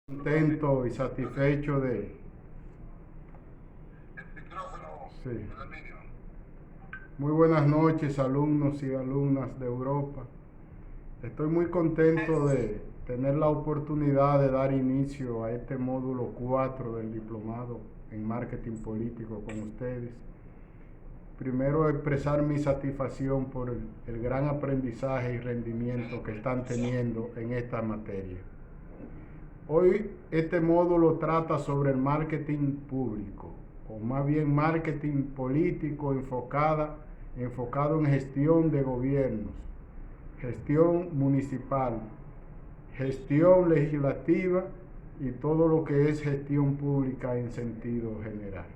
Contento y satisfecho de... El micrófono Sí. de aluminio. Muy buenas noches, alumnos y alumnas de Europa. Estoy muy contento de tener la oportunidad de dar inicio a este módulo 4 del diplomado en marketing político con ustedes. Primero, expresar mi satisfacción por el gran aprendizaje y rendimiento que están teniendo en esta materia. Hoy este módulo trata sobre el marketing público, o más bien marketing político enfocado en gestión de gobiernos, gestión municipal, gestión legislativa y todo lo que es gestión pública en sentido general.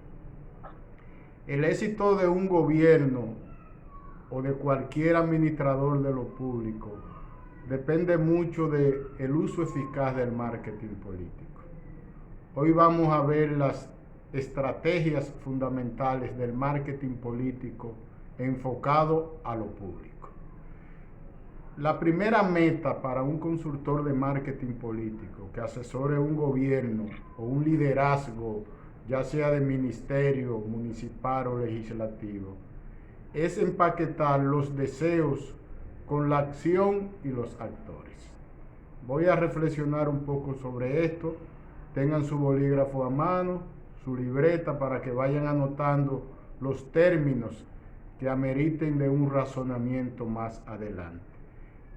El éxito de un gobierno o de cualquier administrador de lo público depende mucho del uso eficaz del marketing político. Hoy vamos a ver las estrategias fundamentales del marketing político enfocado a lo público. La primera meta para un consultor de marketing político que asesore un gobierno o un liderazgo, ya sea de ministerio, municipal o legislativo, es empaquetar los deseos con la acción y los actores. Voy a reflexionar un poco sobre esto. Tengan su bolígrafo a mano, su libreta, para que vayan anotando los términos que ameriten de un razonamiento más adelante.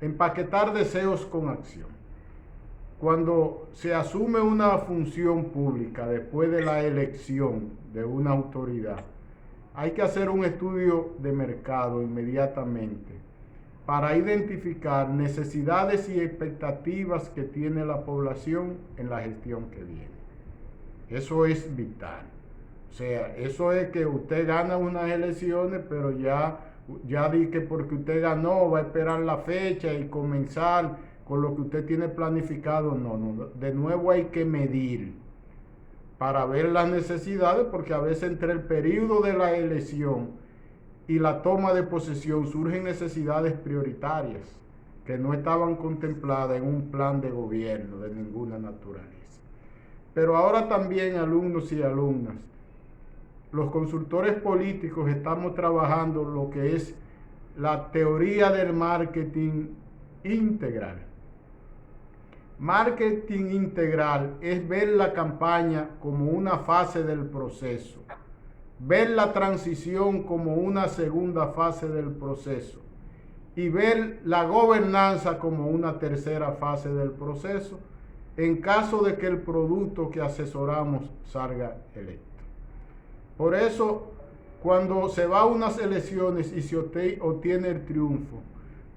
Empaquetar deseos con acción. Cuando se asume una función pública después de la elección de una autoridad, hay que hacer un estudio de mercado inmediatamente para identificar necesidades y expectativas que tiene la población en la gestión que viene. Eso es vital. O sea, eso es que usted gana unas elecciones, pero ya di que porque usted ganó va a esperar la fecha y comenzar con lo que usted tiene planificado. No. De nuevo hay que medir para ver las necesidades, porque a veces entre el periodo de la elección y la toma de posesión surgen necesidades prioritarias que no estaban contempladas en un plan de gobierno de ninguna naturaleza. Pero ahora también, alumnos y alumnas, los consultores políticos estamos trabajando lo que es la teoría del marketing integral. Marketing integral es ver la campaña como una fase del proceso, ver la transición como una segunda fase del proceso y ver la gobernanza como una tercera fase del proceso en caso de que el producto que asesoramos salga electo. Por eso, cuando se va a unas elecciones y se obtiene el triunfo,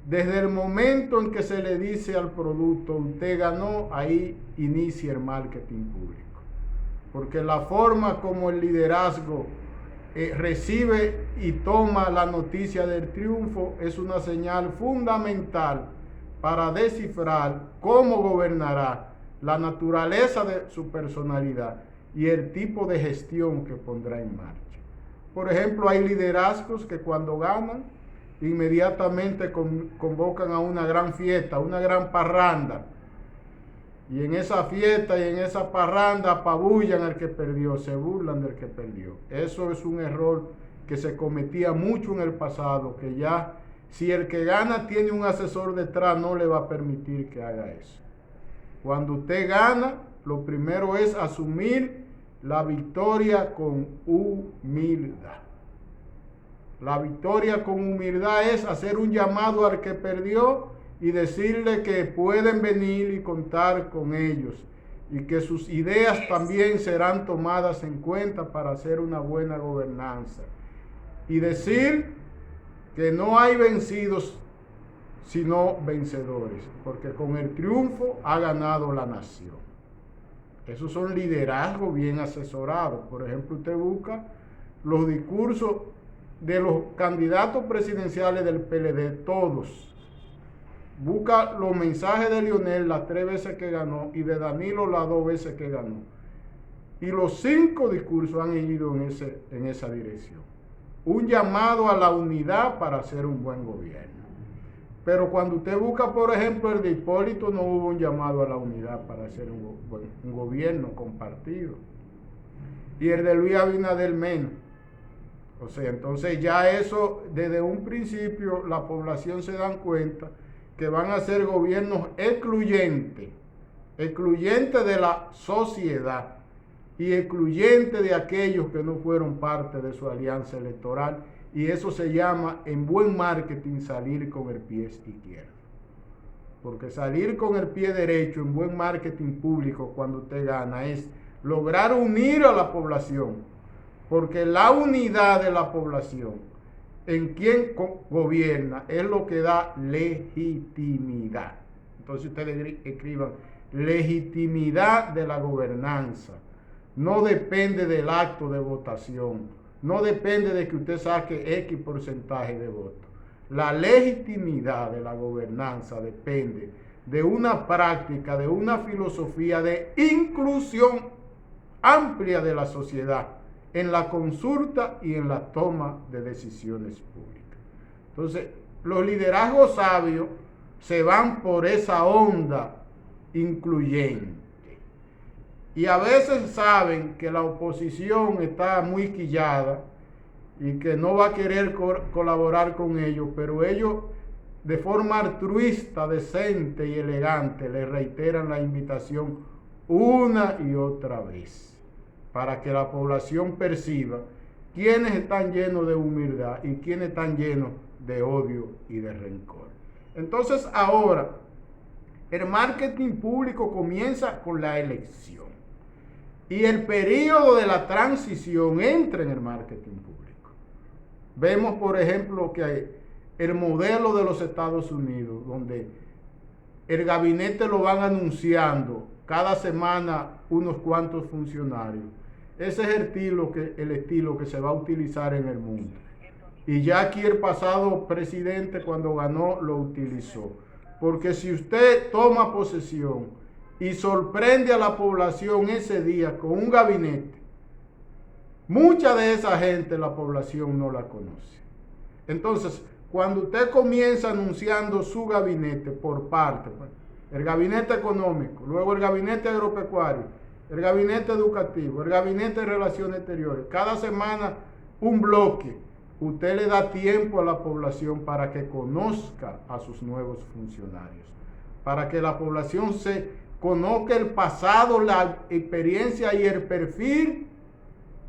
desde el momento en que se le dice al producto, usted ganó, ahí inicia el marketing público. Porque la forma como el liderazgo recibe y toma la noticia del triunfo es una señal fundamental para descifrar cómo gobernará, la naturaleza de su personalidad y el tipo de gestión que pondrá en marcha. Por ejemplo, hay liderazgos que cuando ganan, inmediatamente convocan a una gran fiesta, una gran parranda. Y en esa fiesta y en esa parranda apabullan al que perdió, se burlan del que perdió. Eso es un error que se cometía mucho en el pasado, que ya si el que gana tiene un asesor detrás, no le va a permitir que haga eso. Cuando usted gana, lo primero es asumir la victoria con humildad. La victoria con humildad es hacer un llamado al que perdió y decirle que pueden venir y contar con ellos y que sus ideas también serán tomadas en cuenta para hacer una buena gobernanza. Y decir que no hay vencidos sino vencedores, porque con el triunfo ha ganado la nación. Esos son liderazgos bien asesorados. Por ejemplo, usted busca los discursos de los candidatos presidenciales del PLD, todos. Busca los mensajes de Lionel las 3 veces que ganó y de Danilo las 2 veces que ganó. Y los 5 discursos han ido en esa dirección. Un llamado a la unidad para hacer un buen gobierno. Pero cuando usted busca, por ejemplo, el de Hipólito, no hubo un llamado a la unidad para hacer un gobierno compartido. Y el de Luis Abinader menos. O sea, entonces ya eso, desde un principio, la población se dan cuenta que van a ser gobiernos excluyentes de la sociedad y excluyentes de aquellos que no fueron parte de su alianza electoral. Y eso se llama, en buen marketing, salir con el pie izquierdo. Porque salir con el pie derecho en buen marketing público cuando usted gana es lograr unir a la población. Porque la unidad de la población en quien gobierna es lo que da legitimidad. Entonces ustedes escriban legitimidad de la gobernanza. No depende del acto de votación. No depende de que usted saque X porcentaje de votos. La legitimidad de la gobernanza depende de una práctica, de una filosofía de inclusión amplia de la sociedad en la consulta y en la toma de decisiones públicas. Entonces, los liderazgos sabios se van por esa onda incluyente. Y a veces saben que la oposición está muy quillada y que no va a querer colaborar con ellos, pero ellos de forma altruista, decente y elegante le reiteran la invitación una y otra vez para que la población perciba quiénes están llenos de humildad y quiénes están llenos de odio y de rencor. Entonces ahora el marketing público comienza con la elección. Y el periodo de la transición entra en el marketing público. Vemos, por ejemplo, que el modelo de los Estados Unidos, donde el gabinete lo van anunciando cada semana unos cuantos funcionarios. Ese es el estilo que se va a utilizar en el mundo. Y ya aquí el pasado presidente, cuando ganó, lo utilizó. Porque si usted toma posesión y sorprende a la población ese día con un gabinete, mucha de esa gente la población no la conoce. Entonces, cuando usted comienza anunciando su gabinete por parte, el gabinete económico, luego el gabinete agropecuario, el gabinete educativo, el gabinete de relaciones exteriores, cada semana un bloque, usted le da tiempo a la población para que conozca a sus nuevos funcionarios, para que la población se conozca el pasado, la experiencia y el perfil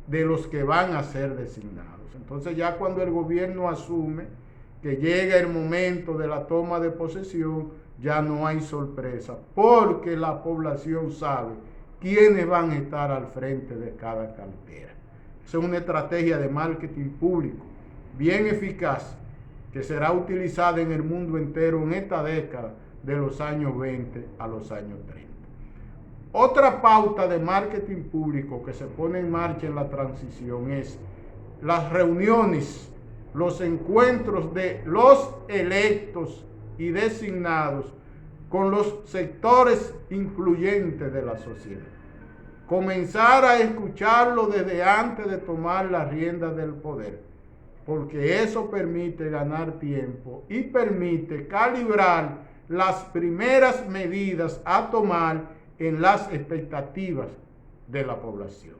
de los que van a ser designados. Entonces ya cuando el gobierno asume que llega el momento de la toma de posesión, ya no hay sorpresa, porque la población sabe quiénes van a estar al frente de cada cartera. Esa es una estrategia de marketing público bien eficaz que será utilizada en el mundo entero en esta década de los años 20 a los años 30. Otra pauta de marketing público que se pone en marcha en la transición es las reuniones, los encuentros de los electos y designados con los sectores influyentes de la sociedad. Comenzar a escucharlo desde antes de tomar las riendas del poder, porque eso permite ganar tiempo y permite calibrar las primeras medidas a tomar en las expectativas de la población.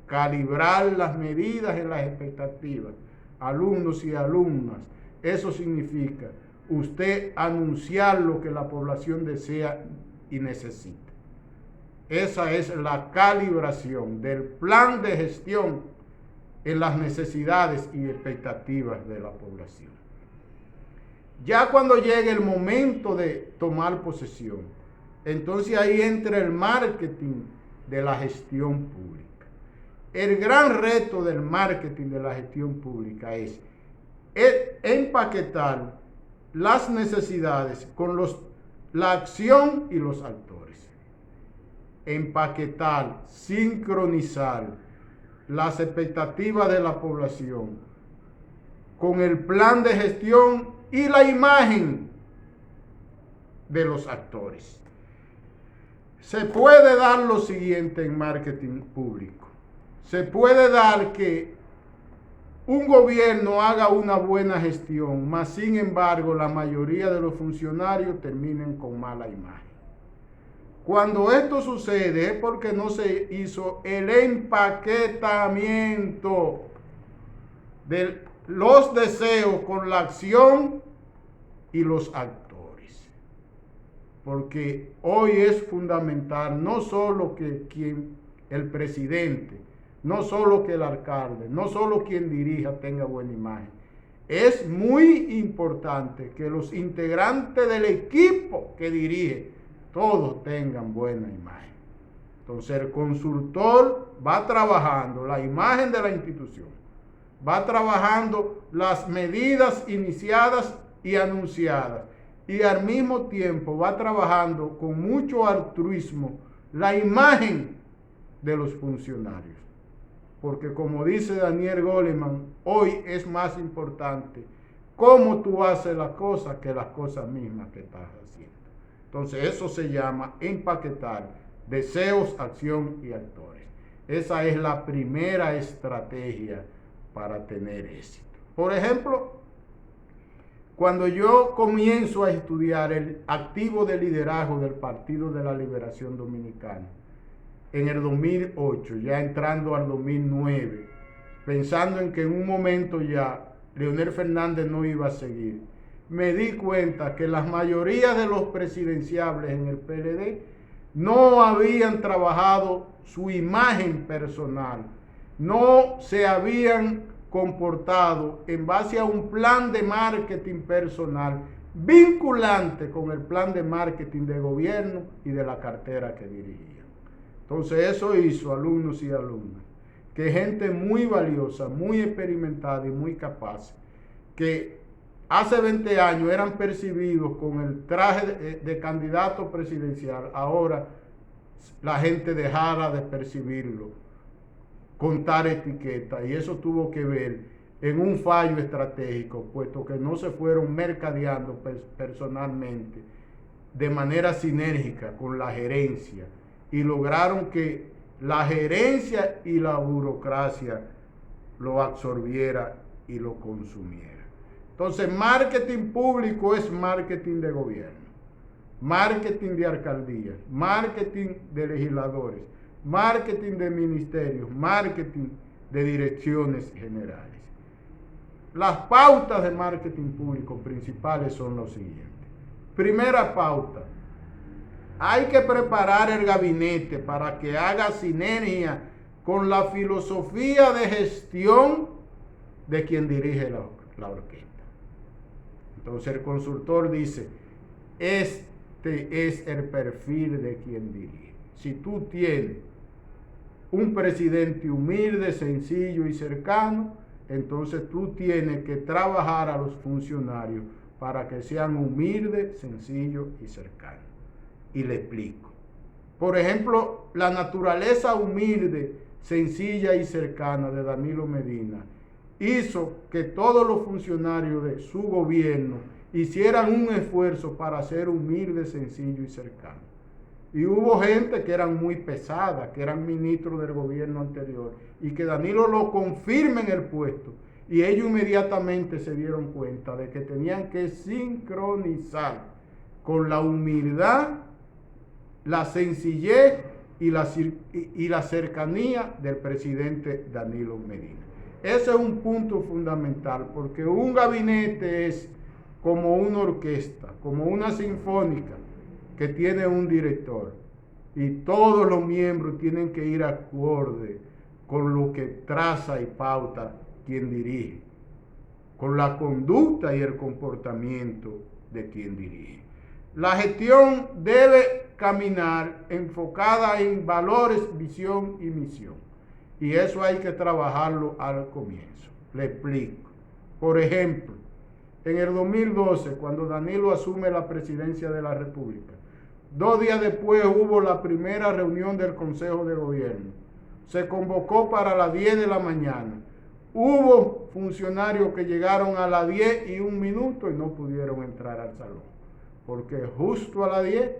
Calibrar las medidas en las expectativas, alumnos y alumnas, eso significa usted anunciar lo que la población desea y necesita. Esa es la calibración del plan de gestión en las necesidades y expectativas de la población. Ya cuando llegue el momento de tomar posesión, entonces ahí entra el marketing de la gestión pública. El gran reto del marketing de la gestión pública es empaquetar las necesidades con la acción y los actores. Empaquetar, sincronizar las expectativas de la población con el plan de gestión y la imagen de los actores. Se puede dar lo siguiente en marketing público. Se puede dar que un gobierno haga una buena gestión, mas sin embargo la mayoría de los funcionarios terminen con mala imagen. Cuando esto sucede es porque no se hizo el empaquetamiento de los deseos con la acción y los actores. Porque hoy es fundamental no solo que el presidente, no solo que el alcalde, no solo quien dirija tenga buena imagen. Es muy importante que los integrantes del equipo que dirige todos tengan buena imagen. Entonces el consultor va trabajando la imagen de la institución, va trabajando las medidas iniciadas y anunciadas, y al mismo tiempo va trabajando con mucho altruismo la imagen de los funcionarios. Porque como dice Daniel Goleman, hoy es más importante cómo tú haces las cosas que las cosas mismas que estás haciendo. Entonces eso se llama empaquetar deseos, acción y actores. Esa es la primera estrategia para tener éxito. Por ejemplo, cuando yo comienzo a estudiar el activo de liderazgo del Partido de la Liberación Dominicana, en el 2008, ya entrando al 2009, pensando en que en un momento ya Leonel Fernández no iba a seguir, me di cuenta que la mayoría de los presidenciables en el PLD no habían trabajado su imagen personal, no se habían comportado en base a un plan de marketing personal vinculante con el plan de marketing de gobierno y de la cartera que dirigían. Entonces eso hizo, alumnos y alumnas, que gente muy valiosa, muy experimentada y muy capaz, que hace 20 años eran percibidos con el traje de candidato presidencial, ahora la gente dejara de percibirlo, contar etiquetas, y eso tuvo que ver en un fallo estratégico, puesto que no se fueron mercadeando personalmente de manera sinérgica con la gerencia, y lograron que la gerencia y la burocracia lo absorbiera y lo consumiera. Entonces, marketing público es marketing de gobierno, marketing de alcaldías, marketing de legisladores, marketing de ministerios, marketing de direcciones generales. Las pautas de marketing público principales son los siguientes. Primera pauta: hay que preparar el gabinete para que haga sinergia con la filosofía de gestión de quien dirige la orquesta. Entonces el consultor dice, este es el perfil de quien dirige. Si tú tienes un presidente humilde, sencillo y cercano, entonces tú tienes que trabajar a los funcionarios para que sean humildes, sencillos y cercanos. Y le explico. Por ejemplo, la naturaleza humilde, sencilla y cercana de Danilo Medina hizo que todos los funcionarios de su gobierno hicieran un esfuerzo para ser humildes, sencillos y cercanos. Y hubo gente que eran muy pesada, que eran ministros del gobierno anterior, y que Danilo lo confirma en el puesto. Y ellos inmediatamente se dieron cuenta de que tenían que sincronizar con la humildad, la sencillez y la cercanía del presidente Danilo Medina. Ese es un punto fundamental, porque un gabinete es como una orquesta, como una sinfónica que tiene un director, y todos los miembros tienen que ir acorde con lo que traza y pauta quien dirige, con la conducta y el comportamiento de quien dirige. La gestión debe caminar enfocada en valores, visión y misión. Y eso hay que trabajarlo al comienzo. Le explico. Por ejemplo, en el 2012, cuando Danilo asume la presidencia de la República, 2 días después hubo la primera reunión del Consejo de Gobierno. Se convocó para las 10 de la mañana. Hubo funcionarios que llegaron a las 10:01 y no pudieron entrar al salón, porque justo a las 10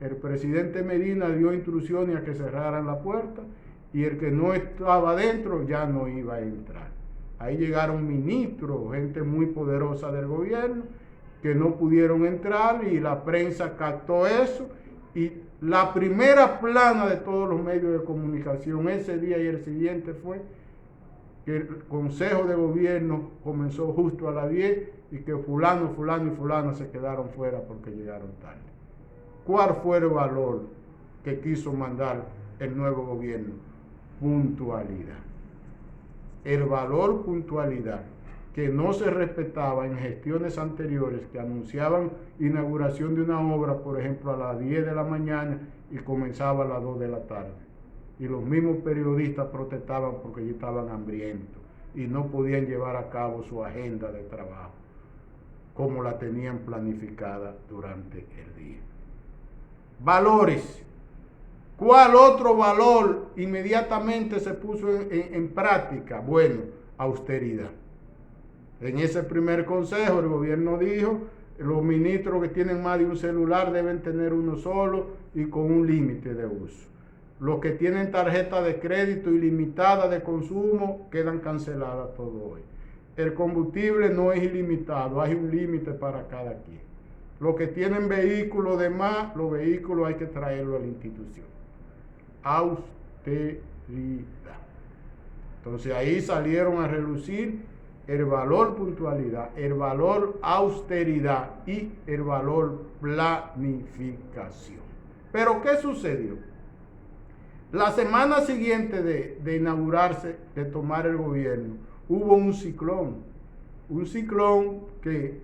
el presidente Medina dio instrucciones a que cerraran la puerta, y el que no estaba dentro ya no iba a entrar. Ahí llegaron ministros, gente muy poderosa del gobierno, que no pudieron entrar y la prensa captó eso. Y la primera plana de todos los medios de comunicación ese día y el siguiente fue que el Consejo de Gobierno comenzó justo a las 10 y que fulano, fulano y fulano se quedaron fuera porque llegaron tarde. ¿Cuál fue el valor que quiso mandar el nuevo gobierno? Puntualidad. El valor puntualidad, que no se respetaba en gestiones anteriores que anunciaban inauguración de una obra, por ejemplo, a las 10 de la mañana y comenzaba a las 2 de la tarde. Y los mismos periodistas protestaban porque ya estaban hambrientos y no podían llevar a cabo su agenda de trabajo como la tenían planificada durante el día. Valores. ¿Cuál otro valor inmediatamente se puso en práctica? Bueno, austeridad. En ese primer consejo el gobierno dijo, los ministros que tienen más de un celular deben tener uno solo y con un límite de uso. Los que tienen tarjeta de crédito ilimitada de consumo quedan canceladas todo hoy. El combustible no es ilimitado, hay un límite para cada quien. Los que tienen vehículos de más, los vehículos hay que traerlos a la institución. Austeridad. Entonces ahí salieron a relucir el valor puntualidad, el valor austeridad y el valor planificación. Pero ¿qué sucedió? La semana siguiente de inaugurarse, de tomar el gobierno, hubo un ciclón que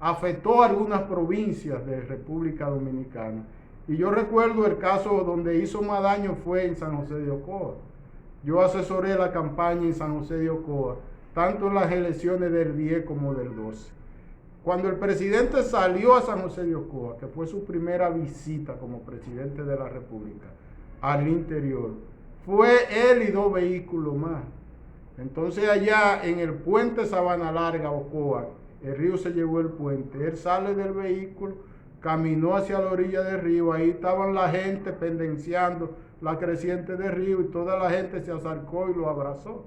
afectó a algunas provincias de República Dominicana. Y yo recuerdo el caso donde hizo más daño fue en San José de Ocoa. Yo asesoré la campaña en San José de Ocoa, tanto en las elecciones del 10 como del 12. Cuando el presidente salió a San José de Ocoa, que fue su primera visita como presidente de la República al interior, fue él y 2 vehículos más. Entonces allá en el puente Sabana Larga, Ocoa, el río se llevó el puente, él sale del vehículo, caminó hacia la orilla del río, ahí estaban la gente pendenciando la creciente del río y toda la gente se acercó y lo abrazó.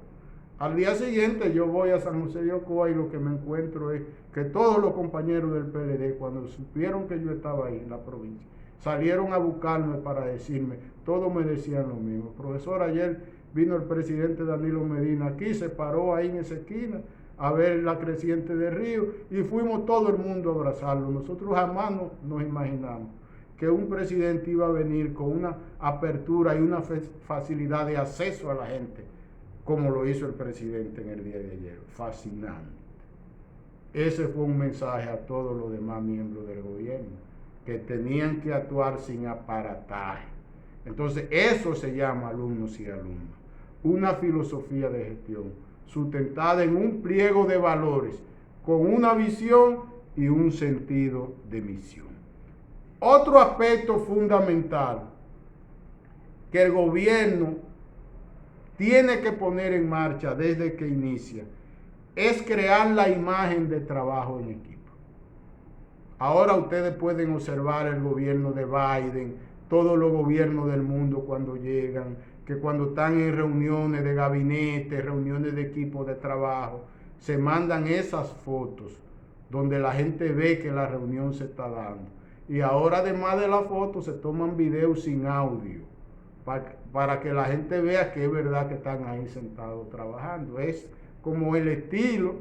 Al día siguiente yo voy a San José de Ocoa y lo que me encuentro es que todos los compañeros del PLD, cuando supieron que yo estaba ahí en la provincia, salieron a buscarme para decirme, todos me decían lo mismo. Profesor, ayer vino el presidente Danilo Medina aquí, se paró ahí en esa esquina a ver la creciente del río y fuimos todo el mundo a abrazarlo. Nosotros jamás nos imaginamos que un presidente iba a venir con una apertura y una facilidad de acceso a la gente, como lo hizo el presidente en el día de ayer. Fascinante. Ese fue un mensaje a todos los demás miembros del gobierno, que tenían que actuar sin aparataje. Entonces, eso se llama alumnos y alumnas. Una filosofía de gestión sustentada en un pliego de valores, con una visión y un sentido de misión. Otro aspecto fundamental que el gobierno tiene que poner en marcha desde que inicia es crear la imagen de trabajo en equipo. Ahora ustedes pueden observar el gobierno de Biden, todos los gobiernos del mundo cuando llegan, que cuando están en reuniones de gabinete, reuniones de equipo de trabajo, se mandan esas fotos donde la gente ve que la reunión se está dando. Y ahora además de la foto se toman videos sin audio para que la gente vea que es verdad que están ahí sentados trabajando. Es como el estilo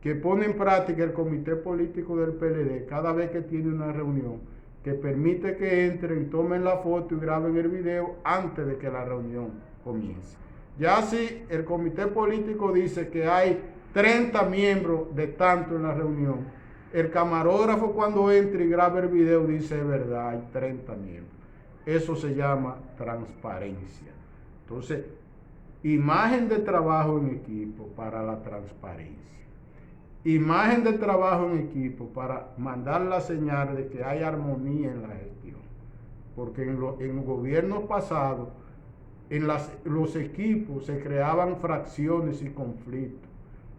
que pone en práctica el comité político del PLD cada vez que tiene una reunión, que permite que entren, tomen la foto y graben el video antes de que la reunión comience. Ya si el comité político dice que hay 30 miembros de tanto en la reunión, el camarógrafo cuando entra y graba el video dice, es verdad, hay 30 miembros. Eso se llama transparencia. Entonces, imagen de trabajo en equipo para la transparencia. Imagen de trabajo en equipo para mandar la señal de que hay armonía en la gestión. Porque en los gobiernos pasados, los equipos se creaban fracciones y conflictos.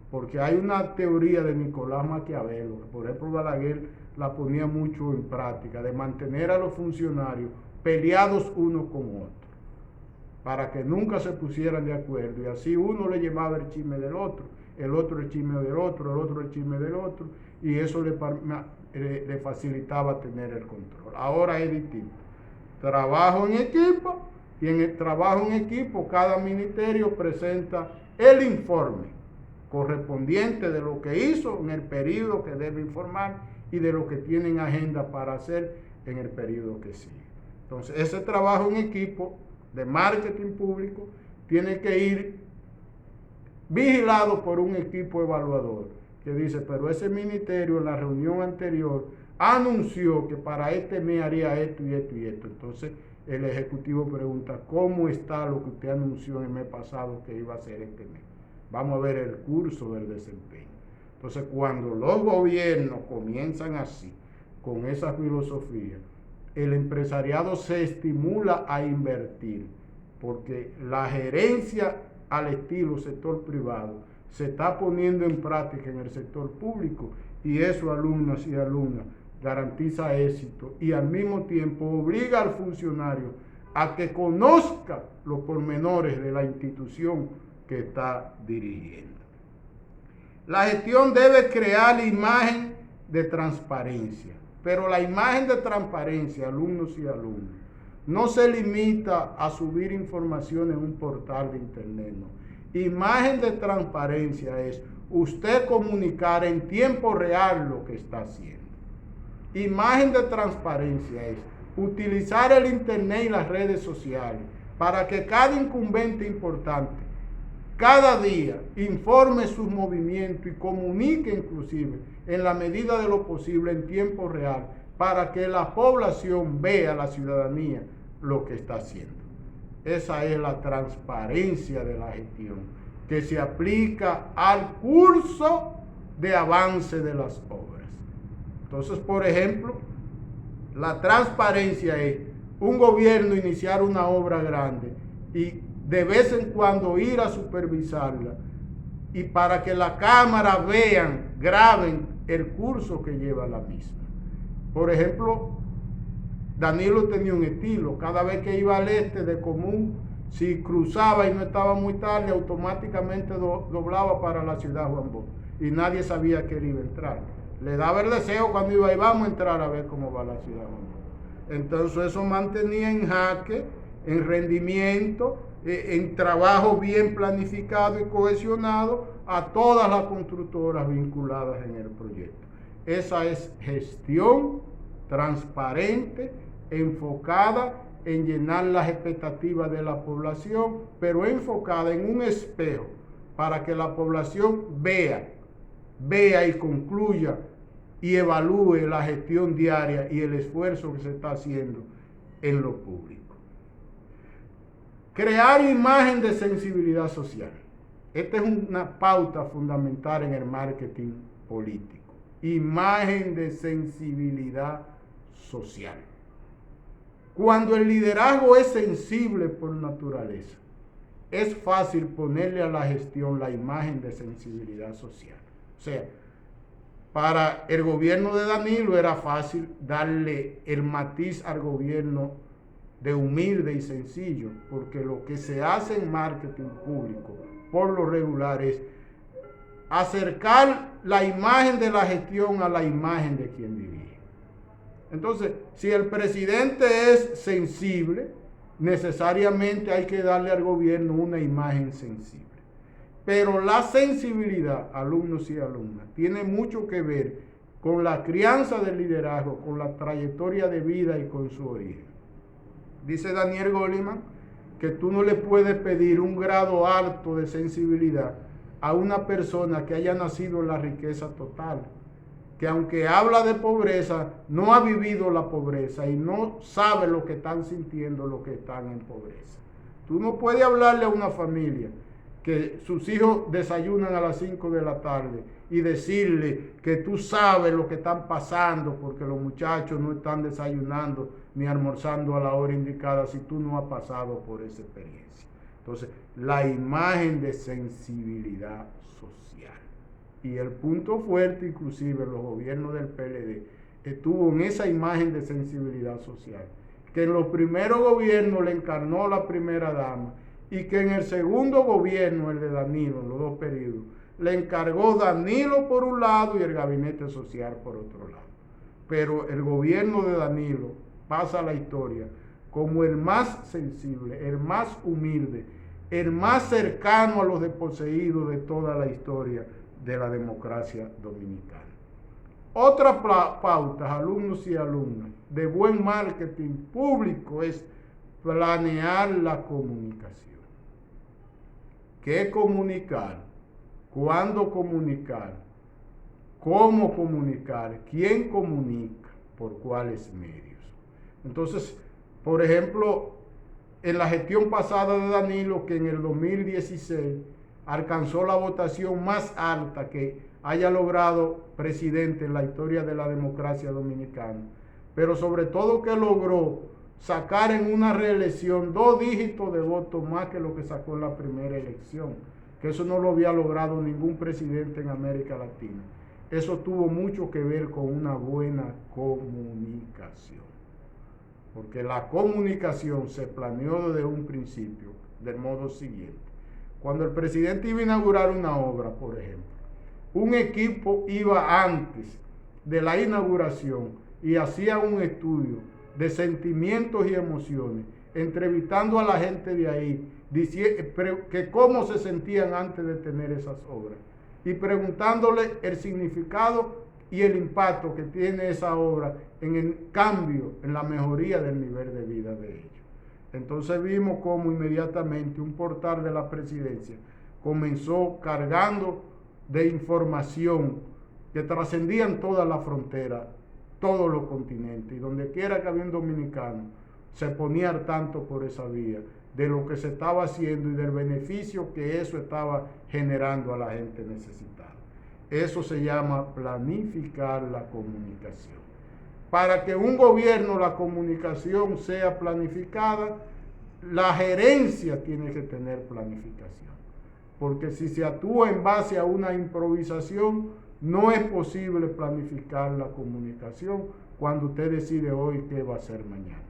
Porque hay una teoría de Nicolás Maquiavelo, que por ejemplo Balaguer la ponía mucho en práctica, de mantener a los funcionarios peleados unos con otros. para que nunca se pusieran de acuerdo, y así uno le llevaba el chisme del otro, el otro el chisme del otro, el otro el chisme del otro, y eso le facilitaba tener el control. Ahora es distinto. Trabajo en equipo, y en el trabajo en equipo cada ministerio presenta el informe correspondiente de lo que hizo en el periodo que debe informar y de lo que tienen agenda para hacer en el periodo que sigue. Entonces, ese trabajo en equipo de marketing público tiene que ir vigilado por un equipo evaluador que dice, pero ese ministerio en la reunión anterior anunció que para este mes haría esto y esto y esto. Entonces el ejecutivo pregunta, ¿cómo está lo que usted anunció en el mes pasado que iba a hacer este mes? Vamos a ver el curso del desempeño. Entonces, cuando los gobiernos comienzan así, con esa filosofía, el empresariado se estimula a invertir, porque la gerencia al estilo sector privado se está poniendo en práctica en el sector público, y eso, alumnos y alumnas, garantiza éxito y al mismo tiempo obliga al funcionario a que conozca los pormenores de la institución que está dirigiendo. La gestión debe crear imagen de transparencia, pero la imagen de transparencia, alumnos y alumnas, no se limita a subir información en un portal de internet, no. Imagen de transparencia es usted comunicar en tiempo real lo que está haciendo. Imagen de transparencia es utilizar el internet y las redes sociales para que cada incumbente importante cada día informe sus movimientos y comunique inclusive en la medida de lo posible en tiempo real para que la población vea, la ciudadanía, lo que está haciendo. Esa es la transparencia de la gestión que se aplica al curso de avance de las obras. Entonces, por ejemplo, la transparencia es un gobierno iniciar una obra grande y de vez en cuando ir a supervisarla, y para que la cámara vean, graben el curso que lleva la misma. Por ejemplo, Danilo tenía un estilo, cada vez que iba al este de Común, si cruzaba y no estaba muy tarde, automáticamente doblaba para la ciudad Juan Bosch, y nadie sabía que él iba a entrar. Le daba el deseo cuando iba, y vamos a entrar a ver cómo va la ciudad Juan Bosch. Entonces eso mantenía en jaque, en rendimiento, en trabajo bien planificado y cohesionado a todas las constructoras vinculadas en el proyecto. Esa es gestión transparente, enfocada en llenar las expectativas de la población, pero enfocada en un espejo para que la población vea y concluya y evalúe la gestión diaria y el esfuerzo que se está haciendo en lo público. Crear imagen de sensibilidad social. Esta es una pauta fundamental en el marketing político. Imagen de sensibilidad social. Cuando el liderazgo es sensible por naturaleza, es fácil ponerle a la gestión la imagen de sensibilidad social. O sea, para el gobierno de Danilo era fácil darle el matiz al gobierno de humilde y sencillo, porque lo que se hace en marketing público por lo regular es acercar la imagen de la gestión a la imagen de quien dirige. Entonces, si el presidente es sensible, necesariamente hay que darle al gobierno una imagen sensible. Pero la sensibilidad, alumnos y alumnas, tiene mucho que ver con la crianza del liderazgo, con la trayectoria de vida y con su origen. Dice Daniel Goleman que tú no le puedes pedir un grado alto de sensibilidad a una persona que haya nacido en la riqueza total, que aunque habla de pobreza, no ha vivido la pobreza y no sabe lo que están sintiendo los que están en pobreza. Tú no puedes hablarle a una familia que sus hijos desayunan a las 5 de la tarde y decirle que tú sabes lo que están pasando porque los muchachos no están desayunando ni almorzando a la hora indicada si tú no has pasado por esa experiencia. Entonces, la imagen de sensibilidad social. Y el punto fuerte, inclusive los gobiernos del PLD, estuvo en esa imagen de sensibilidad social, que en los primeros gobiernos le encarnó la primera dama y que en el segundo gobierno, el de Danilo, en los dos periodos, le encargó Danilo por un lado y el gabinete social por otro lado. Pero el gobierno de Danilo pasa a la historia como el más sensible, el más humilde, el más cercano a los desposeídos de toda la historia de la democracia dominicana. Otra pauta, alumnos y alumnas, de buen marketing público es planear la comunicación. ¿Qué comunicar? ¿Cuándo comunicar? ¿Cómo comunicar? ¿Quién comunica? ¿Por cuáles medios? Entonces, por ejemplo, en la gestión pasada de Danilo, que en el 2016 alcanzó la votación más alta que haya logrado presidente en la historia de la democracia dominicana, pero sobre todo que logró sacar en una reelección 2 dígitos de votos más que lo que sacó en la primera elección, que eso no lo había logrado ningún presidente en América Latina. Eso tuvo mucho que ver con una buena comunicación, porque la comunicación se planeó desde un principio del modo siguiente. Cuando el presidente iba a inaugurar una obra, por ejemplo, un equipo iba antes de la inauguración y hacía un estudio de sentimientos y emociones, entrevistando a la gente de ahí, que cómo se sentían antes de tener esas obras y preguntándole el significado y el impacto que tiene esa obra en el cambio, en la mejoría del nivel de vida de ellos. Entonces vimos cómo inmediatamente un portal de la presidencia comenzó cargando de información que trascendían toda la frontera, todos los continentes, y donde quiera que había un dominicano, se ponía al tanto por esa vía de lo que se estaba haciendo y del beneficio que eso estaba generando a la gente necesitada. Eso se llama planificar la comunicación. Para que un gobierno, la comunicación sea planificada, la gerencia tiene que tener planificación. Porque si se actúa en base a una improvisación, no es posible planificar la comunicación cuando usted decide hoy qué va a hacer mañana.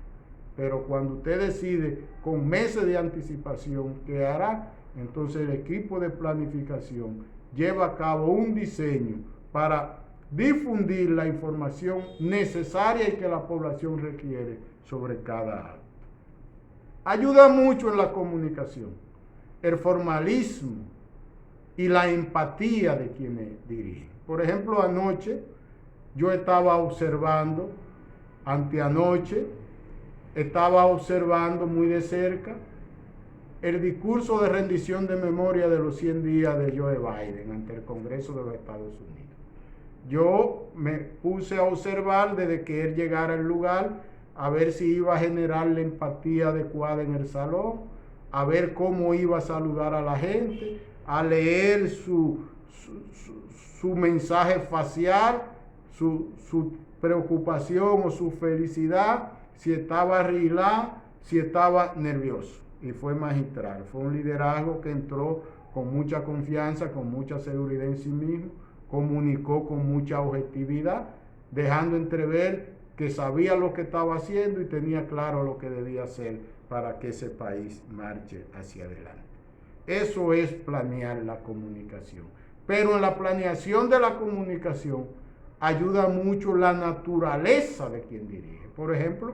Pero cuando usted decide con meses de anticipación qué hará, entonces el equipo de planificación lleva a cabo un diseño para difundir la información necesaria y que la población requiere sobre cada acto. Ayuda mucho en la comunicación el formalismo y la empatía de quienes dirigen. Por ejemplo, anoche yo estaba observando, anteanoche, estaba observando muy de cerca el discurso de rendición de memoria de los 100 días de Joe Biden ante el Congreso de los Estados Unidos. Yo me puse a observar desde que él llegara al lugar, a ver si iba a generar la empatía adecuada en el salón, a ver cómo iba a saludar a la gente, a leer su mensaje facial, su preocupación o su felicidad, si estaba arreglado, si estaba nervioso. Y fue magistral, fue un liderazgo que entró con mucha confianza, con mucha seguridad en sí mismo, comunicó con mucha objetividad, dejando entrever que sabía lo que estaba haciendo y tenía claro lo que debía hacer para que ese país marche hacia adelante. Eso es planear la comunicación. Pero en la planeación de la comunicación ayuda mucho la naturaleza de quien dirige. Por ejemplo,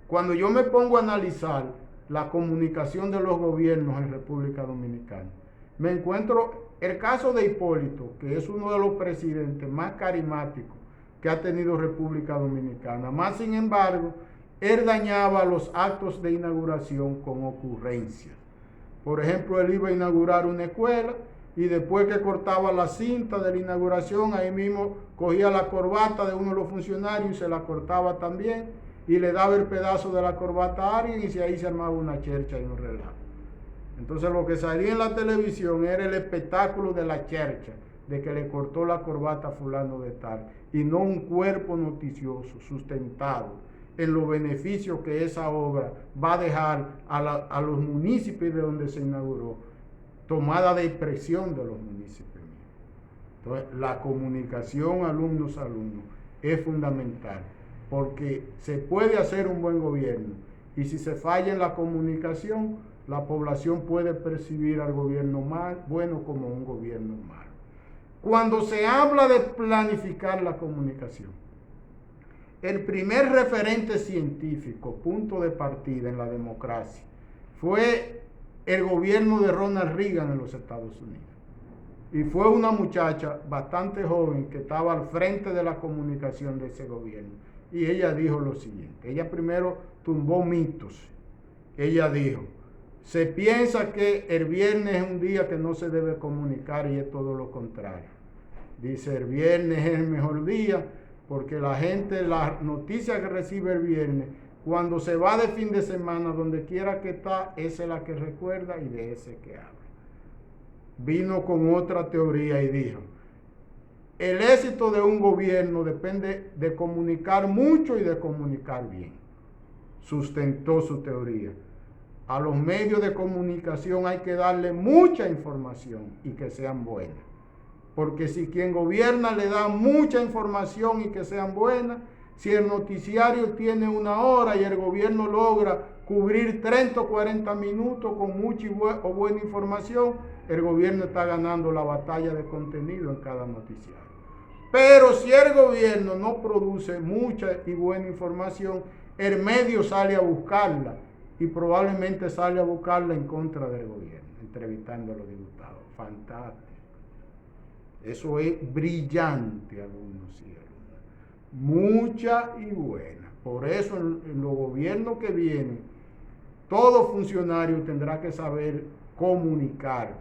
cuando yo me pongo a analizar la comunicación de los gobiernos en República Dominicana, me encuentro el caso de Hipólito, que es uno de los presidentes más carismáticos que ha tenido República Dominicana. Más sin embargo, él dañaba los actos de inauguración con ocurrencias. Por ejemplo, él iba a inaugurar una escuela y después que cortaba la cinta de la inauguración, ahí mismo cogía la corbata de uno de los funcionarios y se la cortaba también y le daba el pedazo de la corbata a alguien y ahí se armaba una chercha y un relajo. Entonces lo que salía en la televisión era el espectáculo de la chercha, de que le cortó la corbata a fulano de tal, y no un cuerpo noticioso, sustentado en los beneficios que esa obra va a dejar a los municipios de donde se inauguró, tomada de expresión de los municipios. Entonces, la comunicación alumnos-alumnos es fundamental, porque se puede hacer un buen gobierno y si se falla en la comunicación, la población puede percibir al gobierno bueno como un gobierno malo. Cuando se habla de planificar la comunicación, el primer referente científico, punto de partida en la democracia, fue el gobierno de Ronald Reagan en los Estados Unidos. Y fue una muchacha bastante joven que estaba al frente de la comunicación de ese gobierno. Y ella dijo lo siguiente, ella primero tumbó mitos. Ella dijo, se piensa que el viernes es un día que no se debe comunicar y es todo lo contrario. Dice, el viernes es el mejor día porque la gente, la noticia que recibe el viernes, cuando se va de fin de semana, donde quiera que está, esa es la que recuerda y de ese que habla. Vino con otra teoría y dijo, el éxito de un gobierno depende de comunicar mucho y de comunicar bien. Sustentó su teoría. A los medios de comunicación hay que darle mucha información y que sean buenas. Porque si quien gobierna le da mucha información y que sean buenas, si el noticiario tiene 1 hora y el gobierno logra cubrir 30 o 40 minutos con mucha o buena información, el gobierno está ganando la batalla de contenido en cada noticiario. Pero si el gobierno no produce mucha y buena información, el medio sale a buscarla y probablemente sale a buscarla en contra del gobierno, entrevistando a los diputados. Fantástico. Eso es brillante, alumnos y alumnas. Mucha y buena. Por eso en los gobiernos que vienen, todo funcionario tendrá que saber comunicar.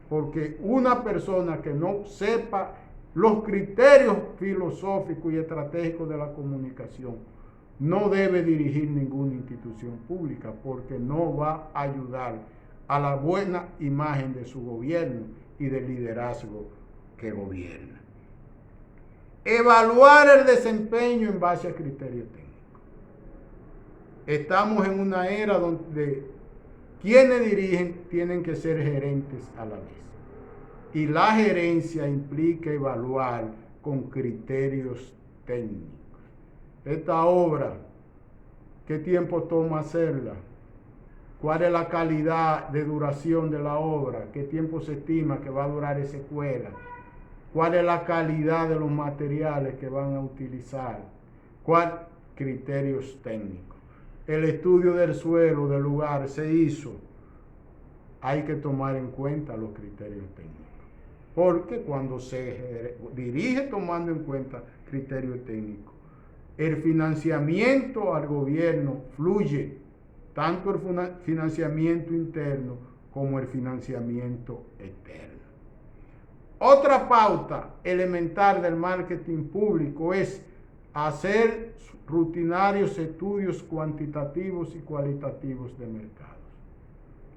Porque una persona que no sepa los criterios filosóficos y estratégicos de la comunicación no debe dirigir ninguna institución pública porque no va a ayudar a la buena imagen de su gobierno y del liderazgo que gobierna. Evaluar el desempeño en base a criterios técnicos. Estamos en una era donde quienes dirigen tienen que ser gerentes a la vez. Y la gerencia implica evaluar con criterios técnicos. Esta obra, ¿qué tiempo toma hacerla? ¿Cuál es la calidad de duración de la obra? ¿Qué tiempo se estima que va a durar esa escuela? ¿Cuál es la calidad de los materiales que van a utilizar? ¿Cuáles criterios técnicos? El estudio del suelo, del lugar, se hizo. Hay que tomar en cuenta los criterios técnicos. Porque cuando se dirige tomando en cuenta criterios técnicos, el financiamiento al gobierno fluye, tanto el financiamiento interno como el financiamiento externo. Otra pauta elemental del marketing público es hacer rutinarios estudios cuantitativos y cualitativos de mercados.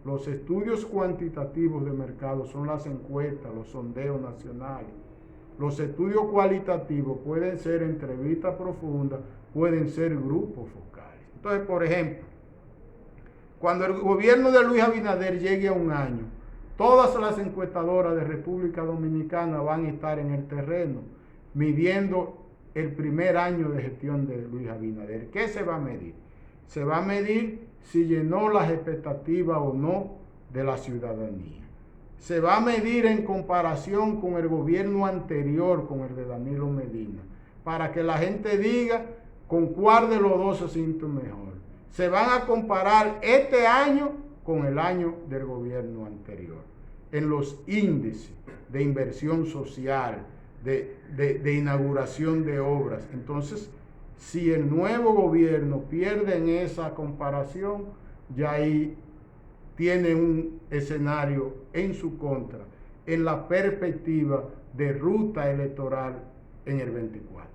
Los estudios cuantitativos de mercado son las encuestas, los sondeos nacionales. Los estudios cualitativos pueden ser entrevistas profundas, pueden ser grupos focales. Entonces, por ejemplo, cuando el gobierno de Luis Abinader llegue a 1 año, todas las encuestadoras de República Dominicana van a estar en el terreno, midiendo el primer año de gestión de Luis Abinader. ¿Qué se va a medir? Se va a medir si llenó las expectativas o no de la ciudadanía. Se va a medir en comparación con el gobierno anterior, con el de Danilo Medina, para que la gente diga con cuál de los dos se siente mejor. Se van a comparar este año con el año del gobierno anterior, en los índices de inversión social, de inauguración de obras. Entonces, si el nuevo gobierno pierde en esa comparación, ya ahí tiene un escenario en su contra, en la perspectiva de ruta electoral en el 24.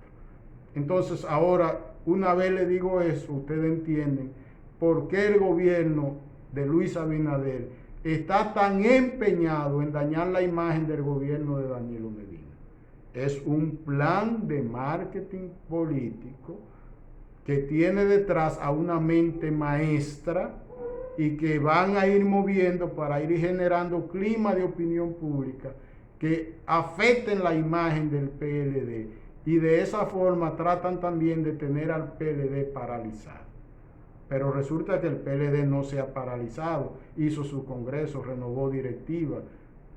Entonces, ahora, una vez le digo eso, ustedes entienden por qué el gobierno de Luis Abinader está tan empeñado en dañar la imagen del gobierno de Danilo Medina. Es un plan de marketing político que tiene detrás a una mente maestra y que van a ir moviendo para ir generando clima de opinión pública que afecten la imagen del PLD y de esa forma tratan también de tener al PLD paralizado. Pero resulta que el PLD no se ha paralizado, hizo su congreso, renovó directiva,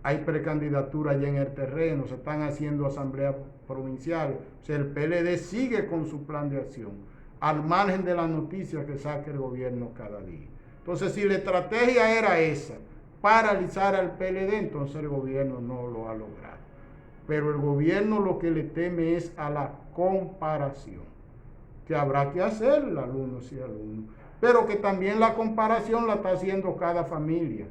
hay precandidatura ya en el terreno, se están haciendo asambleas provinciales. O sea, el PLD sigue con su plan de acción, al margen de las noticias que saque el gobierno cada día. Entonces, si la estrategia era esa, paralizar al PLD, entonces el gobierno no lo ha logrado. Pero el gobierno lo que le teme es a la comparación, que habrá que hacerla, alumnos y alumnos, pero que también la comparación la está haciendo cada familia,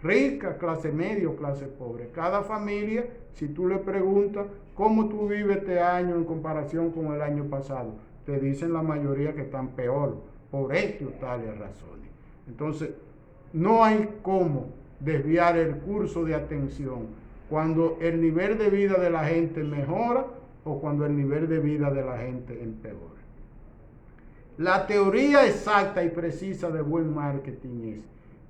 rica, clase media, clase pobre. Cada familia, si tú le preguntas cómo tú vives este año en comparación con el año pasado, te dicen la mayoría que están peor, por esto y tales razones. Entonces, no hay cómo desviar el curso de atención cuando el nivel de vida de la gente mejora o cuando el nivel de vida de la gente empeora. La teoría exacta y precisa de buen marketing es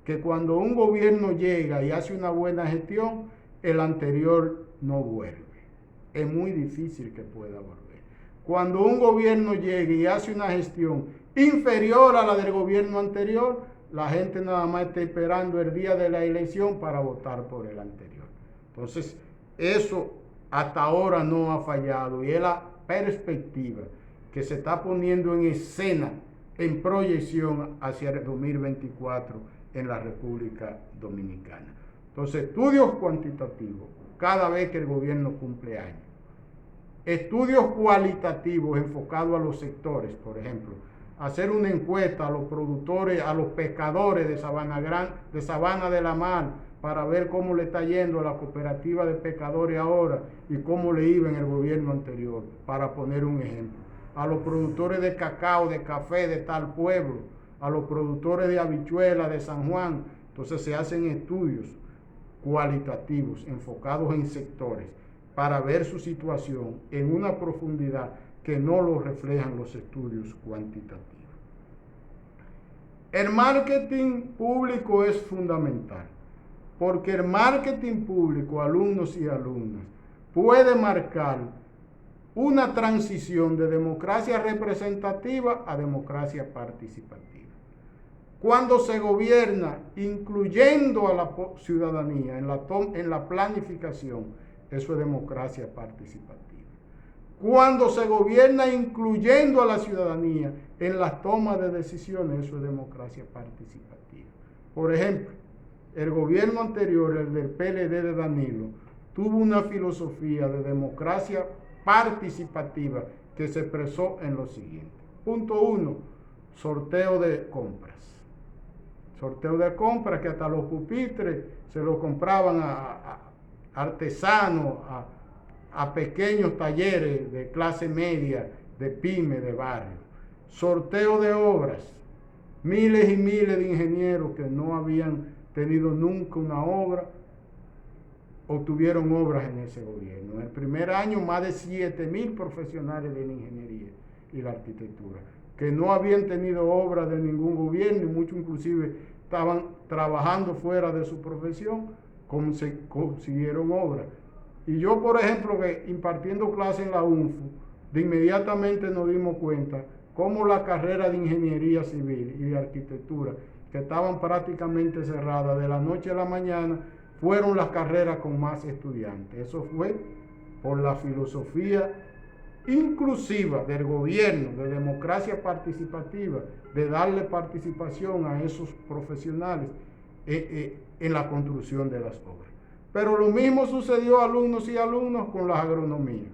que cuando un gobierno llega y hace una buena gestión, el anterior no vuelve. Es muy difícil que pueda volver. Cuando un gobierno llega y hace una gestión inferior a la del gobierno anterior, la gente nada más está esperando el día de la elección para votar por el anterior. Entonces, eso hasta ahora no ha fallado y es la perspectiva que se está poniendo en escena, en proyección hacia el 2024 en la República Dominicana. Entonces, estudios cuantitativos cada vez que el gobierno cumple años. Estudios cualitativos enfocados a los sectores, por ejemplo, hacer una encuesta a los productores, a los pescadores de Sabana de la Mar, para ver cómo le está yendo a la cooperativa de pescadores ahora y cómo le iba en el gobierno anterior, para poner un ejemplo. A los productores de cacao, de café de tal pueblo, a los productores de habichuelas de San Juan. Entonces se hacen estudios cualitativos enfocados en sectores para ver su situación en una profundidad que no lo reflejan los estudios cuantitativos. El marketing público es fundamental, porque el marketing público, alumnos y alumnas, puede marcar una transición de democracia representativa a democracia participativa. Cuando se gobierna incluyendo a la ciudadanía en la planificación, eso es democracia participativa. Cuando se gobierna incluyendo a la ciudadanía en las tomas de decisiones, eso es democracia participativa. Por ejemplo, el gobierno anterior, el del PLD de Danilo, tuvo una filosofía de democracia participativa que se expresó en lo siguiente. Punto 1, sorteo de compras. Sorteo de compras que hasta los pupitres se los compraban a artesanos, a pequeños talleres de clase media, de pyme, de barrio. Sorteo de obras. Miles y miles de ingenieros que no habían tenido nunca una obra, obtuvieron obras en ese gobierno. En el primer año, más de 7,000 profesionales de la ingeniería y la arquitectura, que no habían tenido obras de ningún gobierno, y muchos inclusive estaban trabajando fuera de su profesión, consiguieron obras. Y yo, por ejemplo, que impartiendo clases en la UNFU, de inmediatamente nos dimos cuenta cómo la carrera de ingeniería civil y de arquitectura, que estaban prácticamente cerradas de la noche a la mañana, fueron las carreras con más estudiantes. Eso fue por la filosofía inclusiva del gobierno, de democracia participativa, de darle participación a esos profesionales en la construcción de las obras. Pero lo mismo sucedió, alumnos y alumnos, con las agronomías.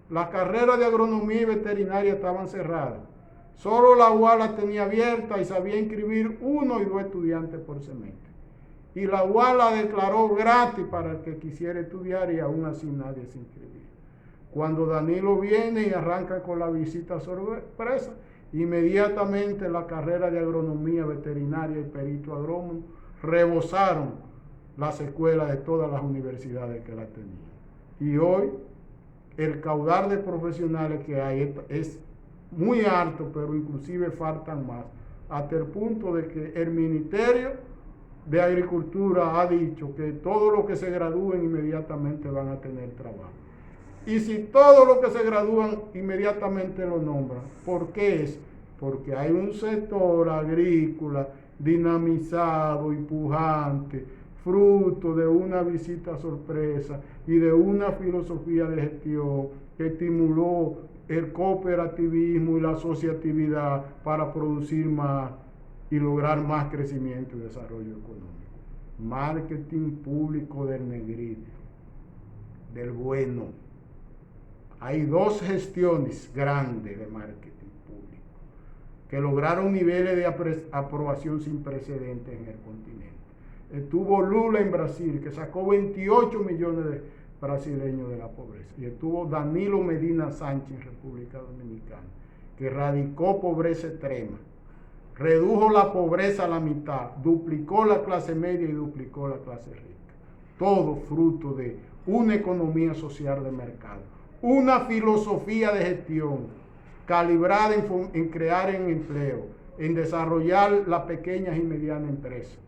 Las carreras de agronomía y veterinaria estaban cerradas. Solo la UAS la tenía abierta y sabía inscribir 1 y 2 estudiantes por semestre. Y la UAS la declaró gratis para el que quisiera estudiar y aún así nadie se inscribía. Cuando Danilo viene y arranca con la visita sorpresa, inmediatamente la carrera de agronomía, veterinaria y perito agrónomo rebosaron las escuelas de todas las universidades que la tenían. Y hoy el caudal de profesionales que hay es muy alto, pero inclusive faltan más, hasta el punto de que el Ministerio de Agricultura ha dicho que todos los que se gradúen inmediatamente van a tener trabajo. Y si todos los que se gradúan inmediatamente lo nombran, ¿por qué es? Porque hay un sector agrícola dinamizado y pujante, fruto de una visita sorpresa y de una filosofía de gestión que estimuló el cooperativismo y la asociatividad para producir más y lograr más crecimiento y desarrollo económico. Marketing público del negrito, del bueno. Hay dos gestiones grandes de marketing público que lograron niveles de aprobación sin precedentes en el continente. Estuvo Lula en Brasil, que sacó 28 millones de brasileños de la pobreza. Y estuvo Danilo Medina Sánchez en República Dominicana, que erradicó pobreza extrema, redujo la pobreza a la mitad, duplicó la clase media y duplicó la clase rica. Todo fruto de una economía social de mercado, una filosofía de gestión calibrada en crear empleo, en desarrollar las pequeñas y medianas empresas,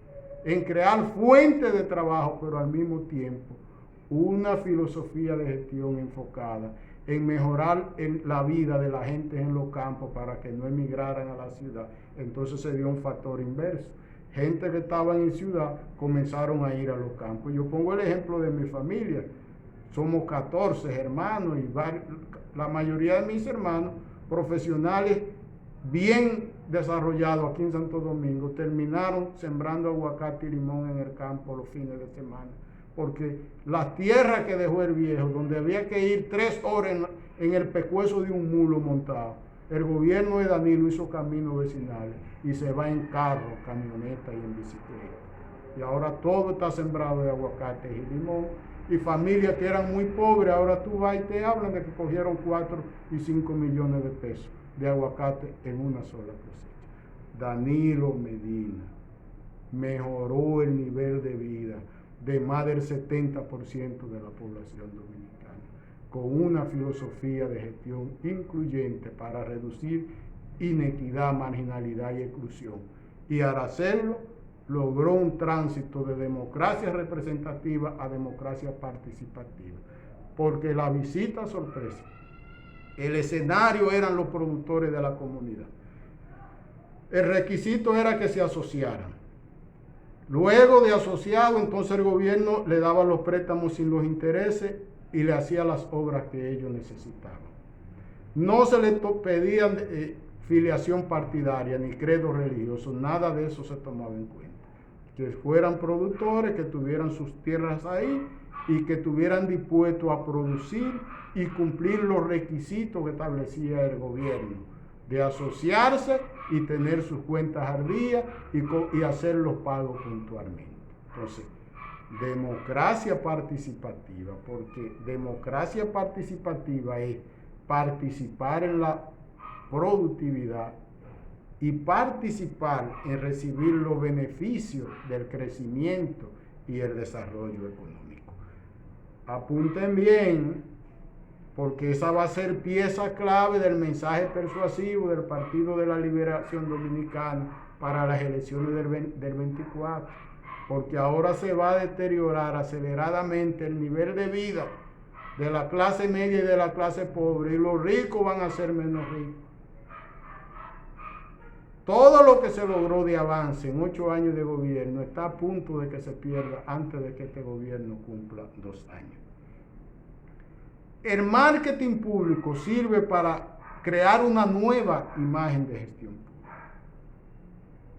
en crear fuentes de trabajo, pero al mismo tiempo una filosofía de gestión enfocada en mejorar la vida de la gente en los campos para que no emigraran a la ciudad. Entonces se dio un factor inverso. Gente que estaba en ciudad comenzaron a ir a los campos. Yo pongo el ejemplo de mi familia. Somos 14 hermanos y la mayoría de mis hermanos profesionales bien desarrollados aquí en Santo Domingo terminaron sembrando aguacate y limón en el campo los fines de semana, porque la tierra que dejó el viejo, donde había que ir 3 horas en el pescuezo de un mulo montado, el gobierno de Danilo hizo caminos vecinales y se va en carro, camioneta y en bicicleta. Y ahora todo está sembrado de aguacate y limón. Y familias que eran muy pobres, ahora tú vas y te hablan de que cogieron 4 y 5 millones de pesos de aguacate en una sola cosecha. Danilo Medina mejoró el nivel de vida de más del 70% de la población dominicana, con una filosofía de gestión incluyente para reducir inequidad, marginalidad y exclusión. Y al hacerlo, logró un tránsito de democracia representativa a democracia participativa, porque la visita sorpresa, el escenario eran los productores de la comunidad. El requisito era que se asociaran. Luego de asociado, entonces el gobierno le daba los préstamos sin los intereses y le hacía las obras que ellos necesitaban. No se les pedían filiación partidaria ni credo religioso, nada de eso se tomaba en cuenta. Que fueran productores, que tuvieran sus tierras ahí y que estuvieran dispuestos a producir y cumplir los requisitos que establecía el gobierno, de asociarse y tener sus cuentas al día y hacer los pagos puntualmente. Entonces, democracia participativa, porque democracia participativa es participar en la productividad y participar en recibir los beneficios del crecimiento y el desarrollo económico. Apunten bien, porque esa va a ser pieza clave del mensaje persuasivo del Partido de la Liberación Dominicana para las elecciones del 24, porque ahora se va a deteriorar aceleradamente el nivel de vida de la clase media y de la clase pobre, y los ricos van a ser menos ricos. Todo lo que se logró de avance en 8 años de gobierno está a punto de que se pierda antes de que este gobierno cumpla 2 años. El marketing público sirve para crear una nueva imagen de gestión pública.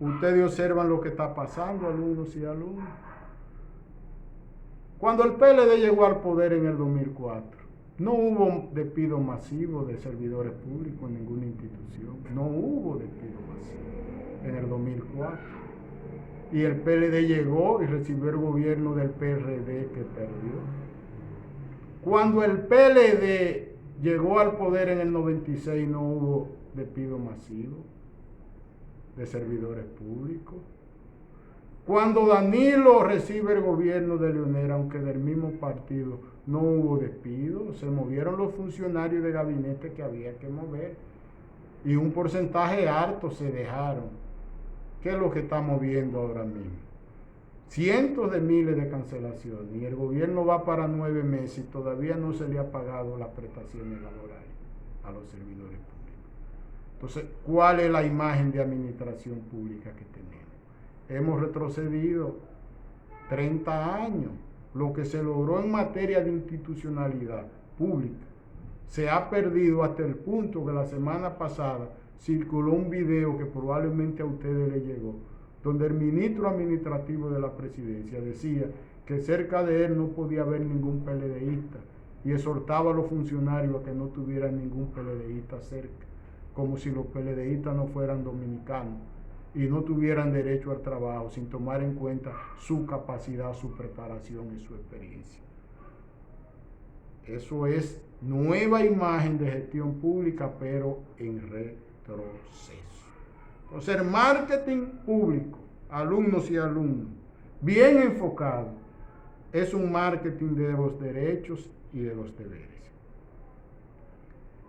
Ustedes observan lo que está pasando, alumnos y alumnas. Cuando el PLD llegó al poder en el 2004, no hubo despido masivo de servidores públicos en ninguna institución. No hubo despido masivo en el 2004. Y el PLD llegó y recibió el gobierno del PRD que perdió. Cuando el PLD llegó al poder en el 96, no hubo despido masivo de servidores públicos. Cuando Danilo recibe el gobierno de Leonel, aunque del mismo partido, no hubo despido, se movieron los funcionarios de gabinete que había que mover y un porcentaje alto se dejaron. ¿Qué es lo que estamos viendo ahora mismo? cientos de miles de cancelaciones y el gobierno va para 9 meses y todavía no se le ha pagado las prestaciones laborales a los servidores públicos. Entonces, ¿cuál es la imagen de administración pública que tenemos? Hemos retrocedido 30 años. Lo que se logró en materia de institucionalidad pública se ha perdido hasta el punto que la semana pasada circuló un video que probablemente a ustedes les llegó, donde el ministro administrativo de la presidencia decía que cerca de él no podía haber ningún PLDista y exhortaba a los funcionarios a que no tuvieran ningún PLDista cerca, como si los PLDistas no fueran dominicanos y no tuvieran derecho al trabajo sin tomar en cuenta su capacidad, su preparación y su experiencia. Eso es nueva imagen de gestión pública, pero en retroceso. Entonces, el marketing público, alumnos y alumnos, bien enfocado, es un marketing de los derechos y de los deberes.